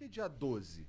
que dia 12?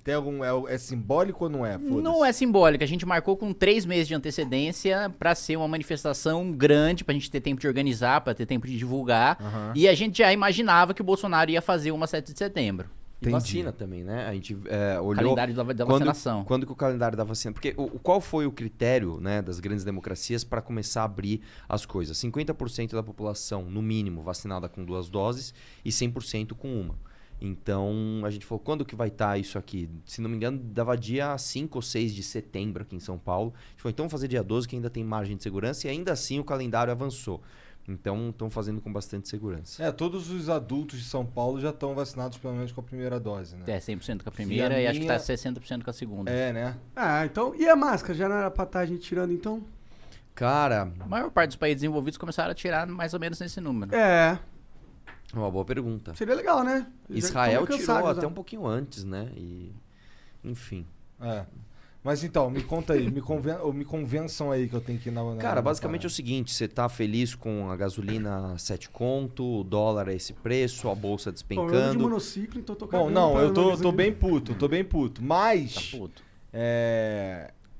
Tem algum, é simbólico ou não é? Foda-se. Não é simbólico, a gente marcou com 3 meses de antecedência pra ser uma manifestação grande, pra gente ter tempo de organizar, pra ter tempo de divulgar. Aham. E a gente já imaginava que o Bolsonaro ia fazer uma 7 de setembro. E Entendi. vacina também, né? A gente olhou... Calendário da vacinação. Quando que o calendário da vacina... Porque qual foi o critério, né, das grandes democracias para começar a abrir as coisas? 50% da população, no mínimo, vacinada com 2 doses e 100% com uma. Então, a gente falou, quando que vai estar isso aqui? Se não me engano, dava dia 5 ou 6 de setembro aqui em São Paulo. A gente falou, então vamos fazer dia 12, que ainda tem margem de segurança, e ainda assim o calendário avançou. Então, estão fazendo com bastante segurança. Todos os adultos de São Paulo já estão vacinados pelo menos com a primeira dose, né? É, 100% com a primeira E e, a acho que minha- tá 60% com a segunda. É, né? Ah, então. E a máscara? Já não era pra estar a gente tirando, então? Cara, A maior parte dos países desenvolvidos começaram a tirar mais ou menos nesse número. É. é uma boa pergunta. Seria legal, né? Eles já Israel estão tirou cansados, até né? um pouquinho antes, né? E, enfim. É. Mas então, me conta aí, me convençam aí que eu tenho que ir na Cara, basicamente é o parada. seguinte, você tá feliz com a gasolina 7 conto, o dólar a esse preço, a bolsa Bom, eu ando de despencando. monociclo, então tô Bom, cagando não, pra eu tô gasolina. bem puto, Tá Mas, puto.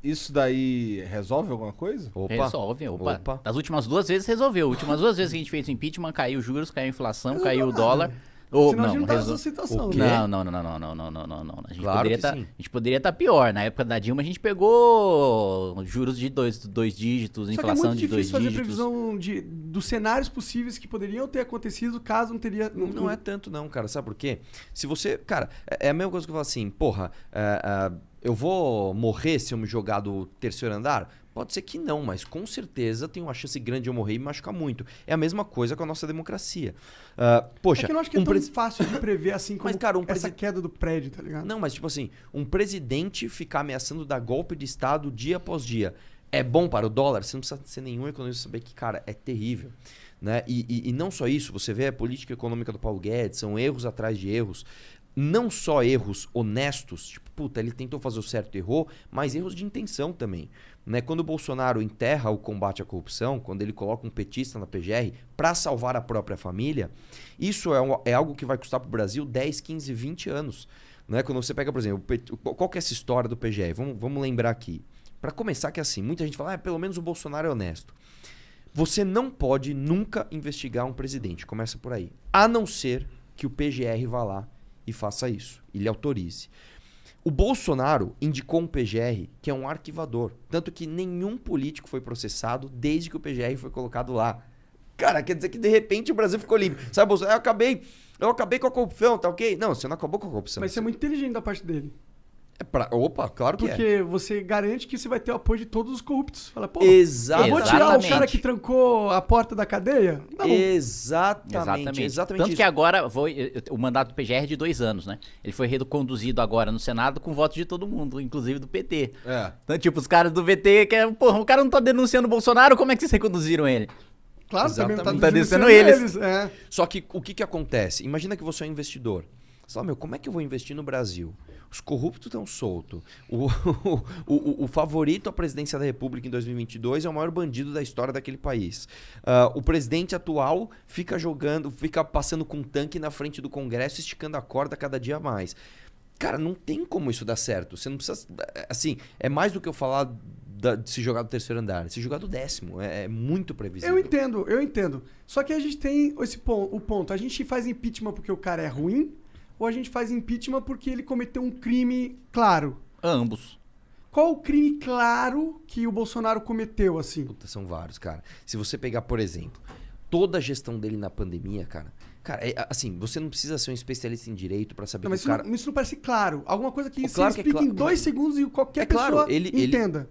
isso daí resolve alguma coisa? Opa, Resolve, opa. Opa. Das últimas 2 vezes resolveu. Últimas 2 vezes que a gente fez o impeachment, caiu os juros, caiu a inflação, Resolveu caiu o nada. dólar. Ou, Senão a gente não tá nessa resol- situação, O quê? né? Não. A gente Claro poderia que tá, sim. a gente poderia estar pior. Na época da Dilma a gente pegou juros de dois dígitos, Só que é inflação muito de 2 difícil fazer dígitos. previsão dos cenários possíveis que poderiam ter acontecido caso não teria... Não é tanto não, cara. Sabe por quê? Se você... Cara, é a mesma coisa que eu falo assim, porra, eu vou morrer se eu me jogar do terceiro andar? Pode ser que não, mas com certeza tem uma chance grande de eu morrer e me machucar muito. É a mesma coisa com a nossa democracia. Poxa, É que eu não acho que é tão presi- fácil de prever assim como Mas, cara, essa queda do prédio, tá ligado? Não, mas tipo assim, um presidente ficar ameaçando dar golpe de Estado dia após dia é bom para o dólar? Você não precisa ser nenhum economista saber que, cara, é terrível. Né? E não só isso, você vê a política econômica do Paulo Guedes, são erros atrás de erros. Não só erros honestos, tipo, puta, ele tentou fazer o certo e errou, mas erros de intenção também. Né? Quando o Bolsonaro enterra o combate à corrupção, quando ele coloca um petista na PGR para salvar a própria família, isso é algo que vai custar para o Brasil 10, 15, 20 anos. Né? Quando você pega, por exemplo, qual que é essa história do PGR? Vamos lembrar aqui. Para começar que é assim, muita gente fala, pelo menos o Bolsonaro é honesto. Você não pode nunca investigar um presidente, começa por aí. A não ser que o PGR vá lá e faça isso, ele autorize. O Bolsonaro indicou um PGR que é um arquivador, tanto que nenhum político foi processado desde que o PGR foi colocado lá. Cara, quer dizer que de repente o Brasil ficou limpo. Sabe, Bolsonaro, eu acabei com a corrupção, tá ok? Não, você não acabou com a corrupção. Mas isso é muito inteligente da parte dele. Opa, claro que Porque você garante que você vai ter o apoio de todos os corruptos. Fala, pô, Exatamente. eu vou tirar o Exatamente. cara que trancou a porta da cadeia? Não. Exatamente Tanto isso. que agora o mandato do PGR é de 2 anos, né? Ele foi reconduzido agora no Senado com voto de todo mundo, inclusive do PT. Então, tipo, os caras do PT, porra, o cara não tá denunciando o Bolsonaro, como é que vocês reconduziram ele? Claro, também não tá Exatamente. Tá denunciando denunciando eles. É. Só que o que acontece? Imagina que você é um investidor. Você fala, como é que eu vou investir no Brasil? Os corruptos estão soltos. O favorito à presidência da República em 2022 é o maior bandido da história daquele país. O presidente atual fica passando com um tanque na frente do Congresso, esticando a corda cada dia mais. Cara, não tem como isso dar certo. Você não precisa... Assim, é mais do que eu falar de se jogar do terceiro andar. Se jogar do 10º. É muito previsível. Eu entendo. Só que a gente tem o ponto. A gente faz impeachment porque o cara é ruim ou a gente faz impeachment porque ele cometeu um crime claro? Ambos. Qual o crime claro que o Bolsonaro cometeu, assim? Puta, são vários, cara. Se você pegar, por exemplo, toda a gestão dele na pandemia, cara, assim, você não precisa ser um especialista em direito pra saber Não, mas que o cara... isso não parece claro. Alguma coisa que Claro você que é explica em claro, 2 mas- segundos e qualquer É claro, pessoa ele entenda.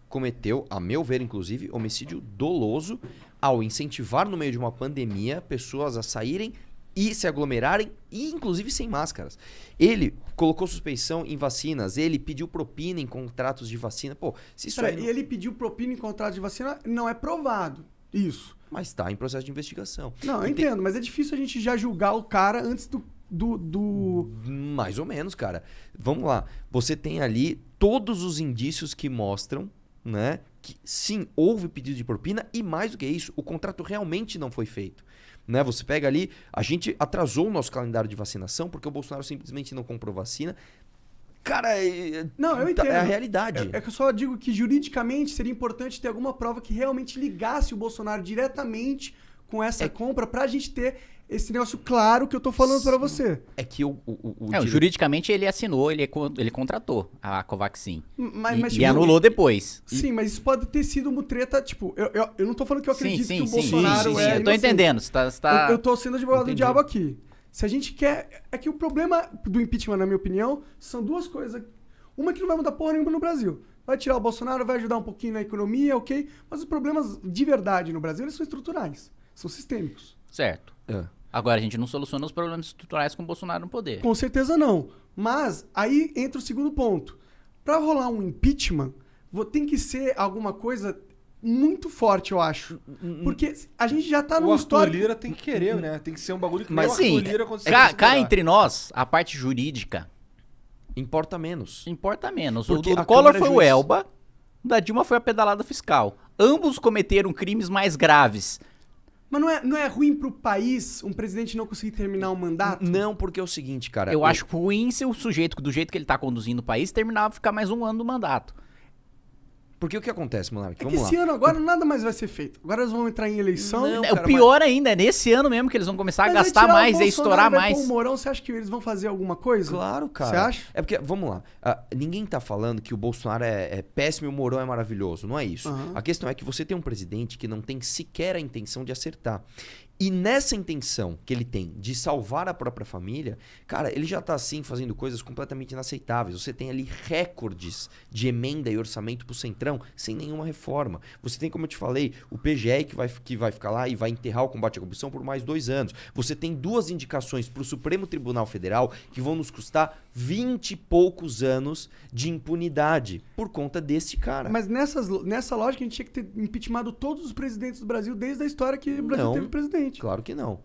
cometeu, a meu ver, inclusive, homicídio doloso ao incentivar no meio de uma pandemia pessoas a saírem e se aglomerarem, e inclusive sem máscaras. Ele colocou suspeição em vacinas, ele pediu propina em contratos de vacina. Pô, se isso Peraí, aí... e ele pediu propina em contrato de vacina, não é provado. Isso. Mas tá em processo de investigação. Não, eu E tem- entendo, mas é difícil a gente já julgar o cara antes do... Mais ou menos, cara. Vamos lá. Você tem ali todos os indícios que mostram, né, que sim, houve pedido de propina e mais do que isso, o contrato realmente não foi feito. Né? Você pega ali, a gente atrasou o nosso calendário de vacinação porque o Bolsonaro simplesmente não comprou vacina. Cara, não, eu entendo. É a realidade. É que eu só digo que juridicamente seria importante ter alguma prova que realmente ligasse o Bolsonaro diretamente com essa compra pra gente ter esse negócio claro que eu tô falando pra você. É que juridicamente ele assinou, ele contratou a Covaxin. Mas, e anulou depois. Sim, mas isso pode ter sido uma treta, tipo, eu não tô falando que eu acredito que o Bolsonaro sim, eu tô entendendo. Você tá... Eu tô sendo advogado do diabo aqui. Se a gente quer... É que o problema do impeachment, na minha opinião, são duas coisas. Uma que não vai mudar porra nenhuma no Brasil. Vai tirar o Bolsonaro, vai ajudar um pouquinho na economia, ok? Mas os problemas de verdade no Brasil, eles são estruturais. São sistêmicos. Certo. Agora, a gente não soluciona os problemas estruturais com o Bolsonaro no poder. Com certeza não. Mas aí entra o segundo ponto. Pra rolar um impeachment, tem que ser alguma coisa muito forte, eu acho. Porque a gente já tá no histórico... O Arthur Lira tem que querer, né? Tem que ser um bagulho que mas, o Arthur Lira consegue cá entre nós, a parte jurídica... Importa menos. Importa menos. Porque o do Collor foi o Elba, o da Dilma foi a pedalada fiscal. Ambos cometeram crimes mais graves. Mas não é ruim pro país um presidente não conseguir terminar um mandato? Não, porque é o seguinte, cara... Eu acho ruim se o sujeito, do jeito que ele tá conduzindo o país, terminava ficar mais um ano do mandato. Porque o que acontece, Monark? É que esse ano agora nada mais vai ser feito. Agora eles vão entrar em eleição. Não, cara, o pior ainda, é nesse ano mesmo que eles vão começar a gastar mais, a estourar mais. O Mourão, você acha que eles vão fazer alguma coisa? Claro, cara. Você acha? É porque, vamos lá, ninguém tá falando que o Bolsonaro é péssimo e o Mourão é maravilhoso. Não é isso. A questão é que você tem um presidente que não tem sequer a intenção de acertar. E nessa intenção que ele tem de salvar a própria família, cara, ele já tá assim fazendo coisas completamente inaceitáveis. Você tem ali recordes de emenda e orçamento pro Centrão sem nenhuma reforma. Você tem, como eu te falei, o PGR que vai ficar lá e vai enterrar o combate à corrupção por mais 2 anos. Você tem 2 indicações pro Supremo Tribunal Federal que vão nos custar 20 e poucos anos de impunidade por conta desse cara. Mas nessa lógica a gente tinha que ter impeachmentado todos os presidentes do Brasil desde a história que o Brasil teve presidente. Claro que não.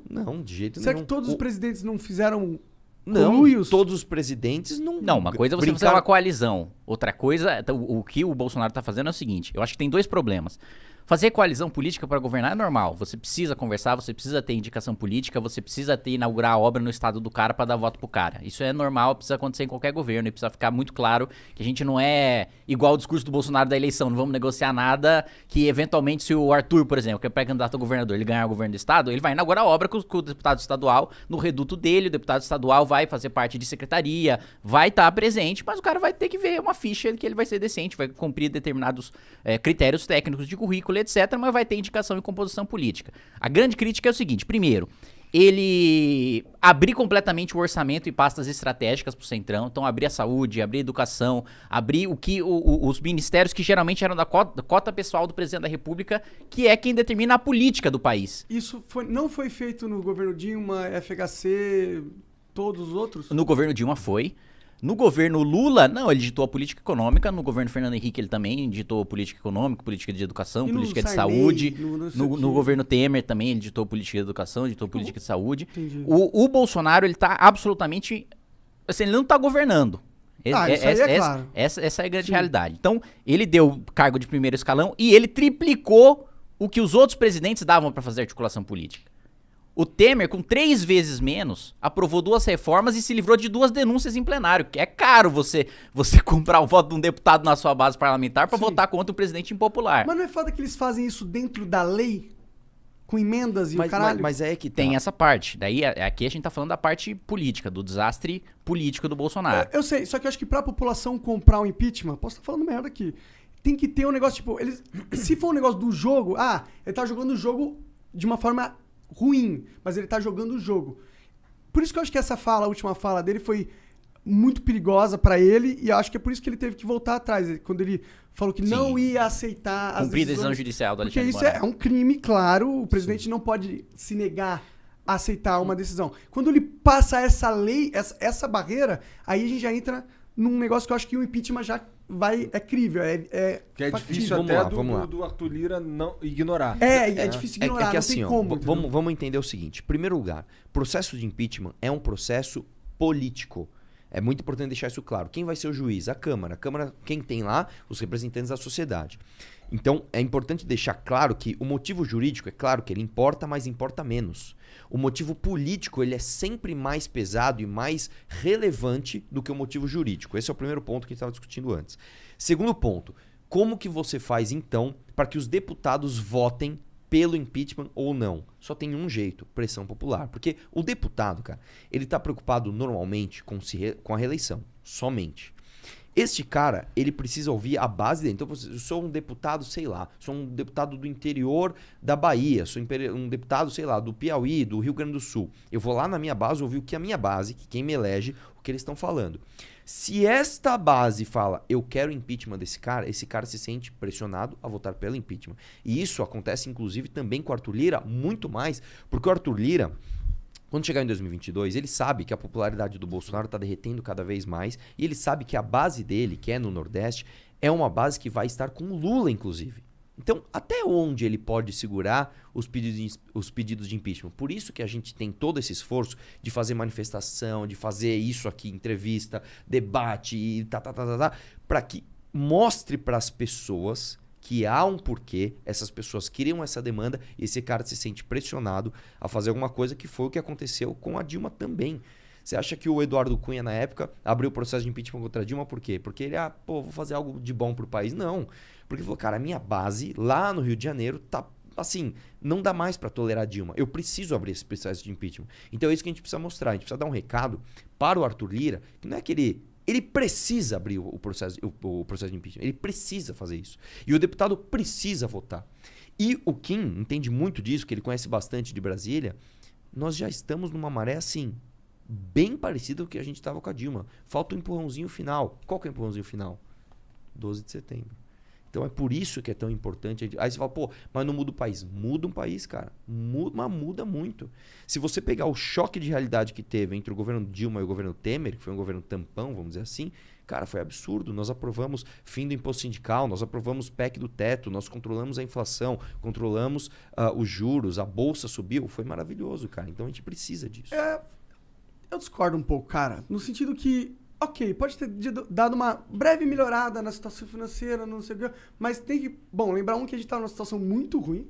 Não, de jeito nenhum. Será que todos os presidentes não fizeram conluios? Todos os presidentes não... Não, uma coisa é você fazer uma coalizão. Outra coisa, o que o Bolsonaro tá fazendo é o seguinte. Eu acho que tem 2 problemas. Fazer coalizão política para governar é normal. Você precisa conversar, você precisa ter indicação política, você precisa inaugurar a obra no estado do cara para dar voto pro cara. Isso é normal, precisa acontecer em qualquer governo e precisa ficar muito claro que a gente não é igual o discurso do Bolsonaro da eleição, não vamos negociar nada que eventualmente se o Arthur, por exemplo, que é pré-candidato a governador, ele ganhar o governo do estado, ele vai inaugurar a obra com o deputado estadual no reduto dele, o deputado estadual vai fazer parte de secretaria, vai estar presente, mas o cara vai ter que ver uma ficha que ele vai ser decente, vai cumprir determinados critérios técnicos de currículo, etc., mas vai ter indicação e composição política. A grande crítica é o seguinte, primeiro, ele abrir completamente o orçamento e pastas estratégicas pro Centrão, então abrir a saúde, abrir a educação, abrir os ministérios que geralmente eram da cota pessoal do presidente da República, que é quem determina a política do país. Isso não foi feito no governo Dilma, FHC, todos os outros? No governo Dilma foi. No governo Lula, não, ele ditou a política econômica. No governo Fernando Henrique, ele também ditou política econômica, política de educação, política de saúde. No governo Temer também, ele ditou política de educação, ditou política de saúde. O Bolsonaro, ele tá absolutamente... Assim, ele não tá governando. Isso aí é claro. Essa é a grande realidade. Então, ele deu cargo de primeiro escalão e ele triplicou o que os outros presidentes davam para fazer articulação política. O Temer, com 3 vezes menos, aprovou 2 reformas e se livrou de 2 denúncias em plenário. Que é caro você comprar o voto de um deputado na sua base parlamentar pra votar contra um presidente impopular. Mas não é foda que eles fazem isso dentro da lei? Com emendas e o caralho? Mas é que tem essa parte. Daí, aqui a gente tá falando da parte política, do desastre político do Bolsonaro. Eu sei, só que eu acho que pra população comprar um impeachment, posso estar falando merda aqui, tem que ter um negócio, tipo, se for um negócio do jogo, ele tá jogando o jogo de uma forma ruim, mas ele tá jogando o jogo. Por isso que eu acho que a última fala dele foi muito perigosa pra ele, e eu acho que é por isso que ele teve que voltar atrás, quando ele falou que não ia aceitar as cumprir a decisão judicial do Alexandre Porque isso é um crime, claro, o presidente não pode se negar a aceitar uma decisão. Quando ele passa essa lei, essa barreira, aí a gente já entra num negócio que eu acho que o impeachment já é crível, que é difícil até do Arthur Lira não ignorar. É difícil ignorar, que não assim, tem como. Vamos entender o seguinte. Em primeiro lugar, processo de impeachment é um processo político. É muito importante deixar isso claro. Quem vai ser o juiz? A Câmara. A Câmara, quem tem lá? Os representantes da sociedade. Então, é importante deixar claro que o motivo jurídico, é claro que ele importa, mas importa menos. O motivo político, ele é sempre mais pesado e mais relevante do que o motivo jurídico. Esse é o primeiro ponto que a gente estava discutindo antes. Segundo ponto, como que você faz, então, para que os deputados votem pelo impeachment ou não? Só tem um jeito, pressão popular. Porque o deputado, cara, ele está preocupado normalmente com a reeleição, somente. Este cara, ele precisa ouvir a base dele. Então, eu sou um deputado, sei lá, sou um deputado do interior da Bahia, sou um deputado, sei lá, do Piauí, do Rio Grande do Sul. Eu vou lá na minha base ouvir o que a minha base, que quem me elege, o que eles estão falando. Se esta base fala, eu quero impeachment desse cara, esse cara se sente pressionado a votar pelo impeachment. E isso acontece, inclusive, também com o Arthur Lira, muito mais, porque o Arthur Lira, quando chegar em 2022, ele sabe que a popularidade do Bolsonaro está derretendo cada vez mais e ele sabe que a base dele, que é no Nordeste, é uma base que vai estar com o Lula, inclusive. Então, até onde ele pode segurar os pedidos de impeachment? Por isso que a gente tem todo esse esforço de fazer manifestação, de fazer isso aqui, entrevista, debate e para que mostre para as pessoas que há um porquê, essas pessoas criam essa demanda e esse cara se sente pressionado a fazer alguma coisa, que foi o que aconteceu com a Dilma também. Você acha que o Eduardo Cunha, na época, abriu o processo de impeachment contra a Dilma por quê? Porque ele, vou fazer algo de bom pro país? Não. Porque ele falou, cara, a minha base lá no Rio de Janeiro tá assim, não dá mais para tolerar a Dilma. Eu preciso abrir esse processo de impeachment. Então é isso que a gente precisa mostrar. A gente precisa dar um recado para o Arthur Lira, que não é que ele precisa abrir o processo de impeachment. Ele precisa fazer isso. E o deputado precisa votar. E o Kim entende muito disso, que ele conhece bastante de Brasília. Nós já estamos numa maré assim, bem parecida com o que a gente estava com a Dilma. Falta um empurrãozinho final. Qual que é o empurrãozinho final? 12 de setembro. Então é por isso que é tão importante. Aí você fala, mas não muda o país. Muda um país, cara. Mas muda muito. Se você pegar o choque de realidade que teve entre o governo Dilma e o governo Temer, que foi um governo tampão, vamos dizer assim, cara, foi absurdo. Nós aprovamos fim do imposto sindical, nós aprovamos PEC do teto, nós controlamos a inflação, controlamos os juros, a bolsa subiu. Foi maravilhoso, cara. Então a gente precisa disso. Eu discordo um pouco, cara. No sentido que, ok, pode ter dado uma breve melhorada na situação financeira, não sei o que, mas tem que, lembrar que a gente estava numa situação muito ruim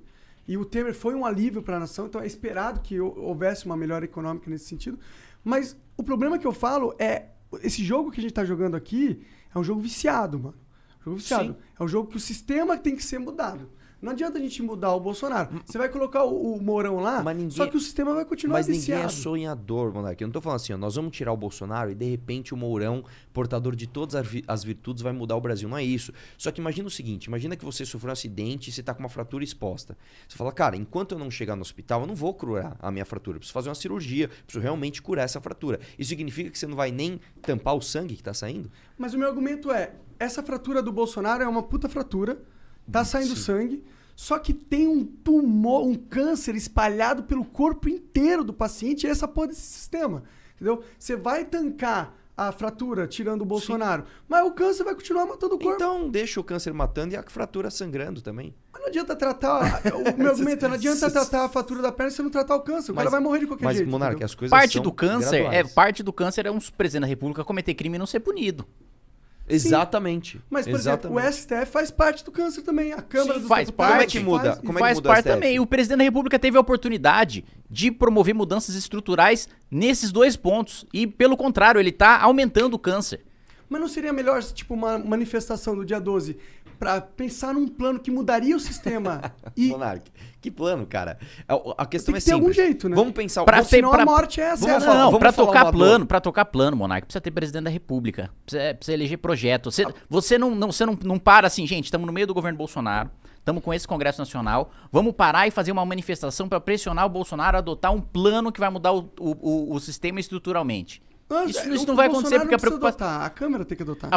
e o Temer foi um alívio para a nação, então é esperado que houvesse uma melhora econômica nesse sentido. Mas o problema que eu falo é, esse jogo que a gente está jogando aqui é um jogo viciado, mano. Jogo viciado. Sim. É um jogo que o sistema tem que ser mudado. Não adianta a gente mudar o Bolsonaro. Você vai colocar o Mourão lá, só que o sistema vai continuar viciado. Mas ninguém é sonhador, Monark. Eu não tô falando assim, nós vamos tirar o Bolsonaro e de repente o Mourão, portador de todas as virtudes, vai mudar o Brasil. Não é isso. Só que imagina o seguinte, imagina que você sofreu um acidente e você tá com uma fratura exposta. Você fala, cara, enquanto eu não chegar no hospital, eu não vou curar a minha fratura. Eu preciso fazer uma cirurgia, preciso realmente curar essa fratura. Isso significa que você não vai nem tampar o sangue que tá saindo? Mas o meu argumento é, essa fratura do Bolsonaro é uma puta fratura, tá saindo sangue, só que tem um tumor, um câncer espalhado pelo corpo inteiro do paciente, e essa porra desse sistema, entendeu? Você vai tancar a fratura tirando o Bolsonaro, mas o câncer vai continuar matando o corpo. Então deixa o câncer matando e a fratura sangrando também. Mas não adianta tratar, o meu argumento é, não adianta tratar a fratura da perna se você não tratar o câncer, o cara vai morrer de qualquer jeito. Mas, Monark, as coisas parte são do câncer graduais. Parte do câncer é um presidente da República cometer crime e não ser punido. Exatamente. Mas, por exemplo, o STF faz parte do câncer também. A Câmara dos faz Deputados... Como é que muda? Faz parte também. O presidente da República teve a oportunidade de promover mudanças estruturais nesses dois pontos. E, pelo contrário, ele está aumentando o câncer. Mas não seria melhor, tipo, uma manifestação do dia 12 para pensar num plano que mudaria o sistema? Monark, que plano, cara? A questão tem é que ter algum simples. jeito, né? Vamos pensar... Senão a morte é essa. Pra tocar plano, Monark, precisa ter presidente da República. Precisa eleger projeto. Você não para assim, gente, estamos no meio do governo Bolsonaro, estamos com esse Congresso Nacional, vamos parar e fazer uma manifestação para pressionar o Bolsonaro a adotar um plano que vai mudar o sistema estruturalmente. Isso não vai acontecer porque a preocupação... A Câmara tem que adotar.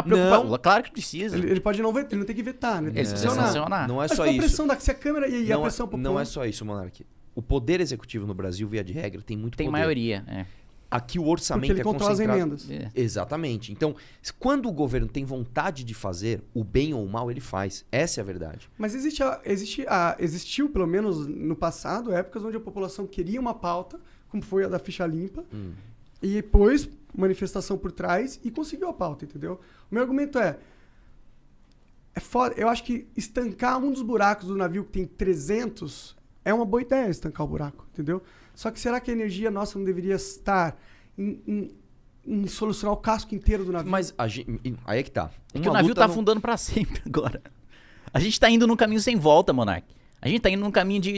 Claro que precisa. Ele pode não vetar, ele não tem que vetar, né? Ele precisa sancionar. Não é mas só com a isso. pressão se a Câmara e a pressão popular... Não é só isso, Monark. O poder executivo no Brasil, via de regra, tem muito poder. Tem maioria, Aqui o orçamento porque ele controla as emendas. Exatamente. Então, quando o governo tem vontade de fazer o bem ou o mal, ele faz. Essa é a verdade. Mas existiu, pelo menos no passado, épocas onde a população queria uma pauta, como foi a da ficha limpa, e depois manifestação por trás e conseguiu a pauta, entendeu? O meu argumento é, é foda. Eu acho que estancar um dos buracos do navio que tem 300 é uma boa ideia, estancar o buraco, entendeu? Só que será que a energia nossa não deveria estar em solucionar o casco inteiro do navio? Mas aí é que tá. É que o navio tá afundando pra sempre agora. A gente tá indo num caminho sem volta, Monark. A gente tá indo num caminho de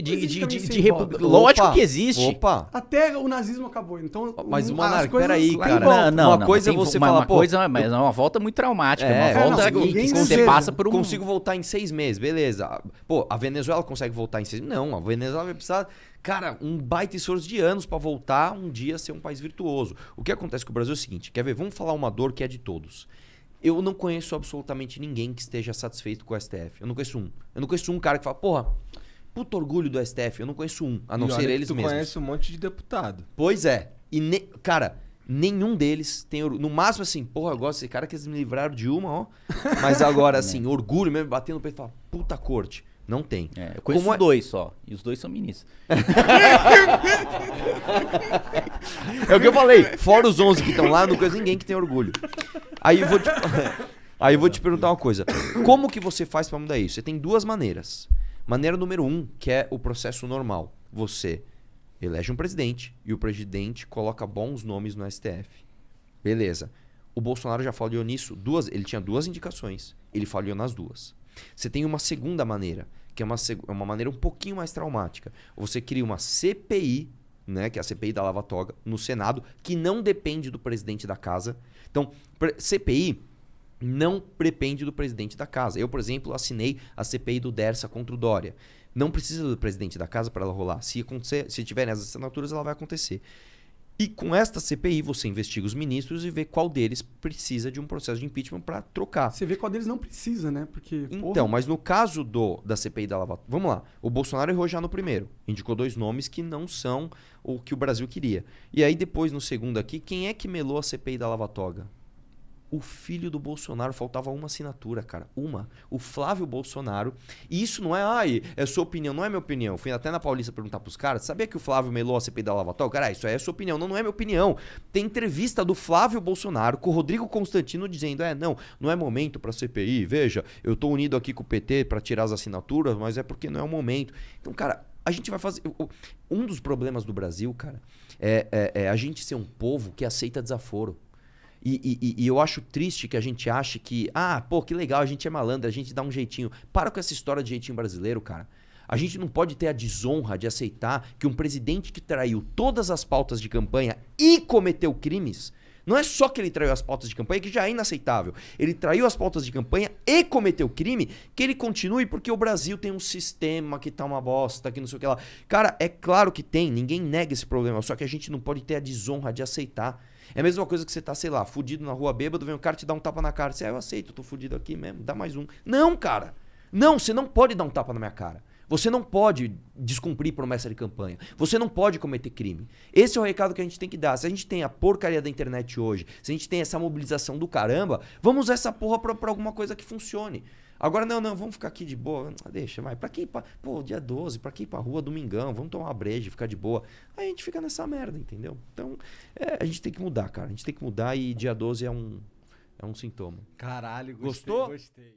Lógico que existe. Opa! Até o nazismo acabou, então... Mas, Monark, coisas peraí, lá em cara. volta. Uma coisa é você falar, pô... Mas é uma volta muito traumática. É, uma volta não, que você deseja. passa por um... Consigo voltar em 6 meses, beleza. Pô, a Venezuela consegue voltar em 6 meses? Não, a Venezuela vai precisar... Cara, um baita esforço de anos pra voltar um dia a ser um país virtuoso. O que acontece com o Brasil é o seguinte, quer ver? Vamos falar uma dor que é de todos. Eu não conheço absolutamente ninguém que esteja satisfeito com o STF. Eu não conheço um. Eu não conheço um cara que fala, porra, puto orgulho do STF. Eu não conheço um, a não ser eles mesmos. Tu conhece um monte de deputado. Pois é. E, cara, nenhum deles tem orgulho. No máximo, assim, porra, eu gosto desse cara que eles me livraram de uma, ó. Mas agora, assim, orgulho mesmo, batendo no peito e falar, puta corte. Não tem. Eu conheço dois só. E os dois são ministros. É o que eu falei. Fora os 11 que estão lá, não conheço ninguém que tem orgulho. Aí eu vou te perguntar uma coisa. Como que você faz pra mudar isso? Você tem duas maneiras. Maneira número 1, que é o processo normal. Você elege um presidente e o presidente coloca bons nomes no STF. Beleza. O Bolsonaro já falhou nisso. Ele tinha 2 indicações. Ele falhou nas 2. Você tem uma segunda maneira, que é uma maneira um pouquinho mais traumática. Você cria uma CPI, né, que é a CPI da Lava Toga, no Senado, que não depende do presidente da casa. Então, CPI não depende do presidente da casa. Eu, por exemplo, assinei a CPI do Dersa contra o Dória. Não precisa do presidente da casa para ela rolar. Se tiverem as assinaturas, ela vai acontecer. E com esta CPI, você investiga os ministros e vê qual deles precisa de um processo de impeachment para trocar. Você vê qual deles não precisa, né? Porque, então, mas no caso da CPI da Lava Toga... Vamos lá. O Bolsonaro errou já no primeiro. Indicou 2 nomes que não são o que o Brasil queria. E aí depois, no segundo aqui, quem é que melou a CPI da Lava Toga? O filho do Bolsonaro, faltava uma assinatura, cara. Uma. O Flávio Bolsonaro. E isso não é, é sua opinião, não é minha opinião. Fui até na Paulista perguntar pros caras, sabia que o Flávio melou a CPI da Lava Toga? Cara, isso aí é sua opinião. Não, não é minha opinião. Tem entrevista do Flávio Bolsonaro com o Rodrigo Constantino dizendo, não é momento pra CPI, veja, eu tô unido aqui com o PT pra tirar as assinaturas, mas é porque não é o momento. Então, cara, a gente vai fazer... Um dos problemas do Brasil, cara, é a gente ser um povo que aceita desaforo. E eu acho triste que a gente ache que, que legal, a gente é malandro, a gente dá um jeitinho. Para com essa história de jeitinho brasileiro, cara. A gente não pode ter a desonra de aceitar que um presidente que traiu todas as pautas de campanha e cometeu crimes, não é só que ele traiu as pautas de campanha, que já é inaceitável. Ele traiu as pautas de campanha e cometeu crime, que ele continue porque o Brasil tem um sistema que tá uma bosta, que não sei o que lá. Cara, é claro que tem, ninguém nega esse problema, só que a gente não pode ter a desonra de aceitar. É a mesma coisa que você tá, sei lá, fudido na rua bêbado, vem um cara te dar um tapa na cara. Você, eu aceito, eu tô fudido aqui mesmo, dá mais um. Não, cara. Não, você não pode dar um tapa na minha cara. Você não pode descumprir promessa de campanha. Você não pode cometer crime. Esse é o recado que a gente tem que dar. Se a gente tem a porcaria da internet hoje, se a gente tem essa mobilização do caramba, vamos usar essa porra pra alguma coisa que funcione. Agora, não, vamos ficar aqui de boa. Deixa, vai. Pra que ir dia 12, pra que ir pra rua, domingão? Vamos tomar uma breja, ficar de boa. Aí a gente fica nessa merda, entendeu? Então, a gente tem que mudar, cara. A gente tem que mudar e dia 12 é um sintoma. Caralho, Gostou? Gostei.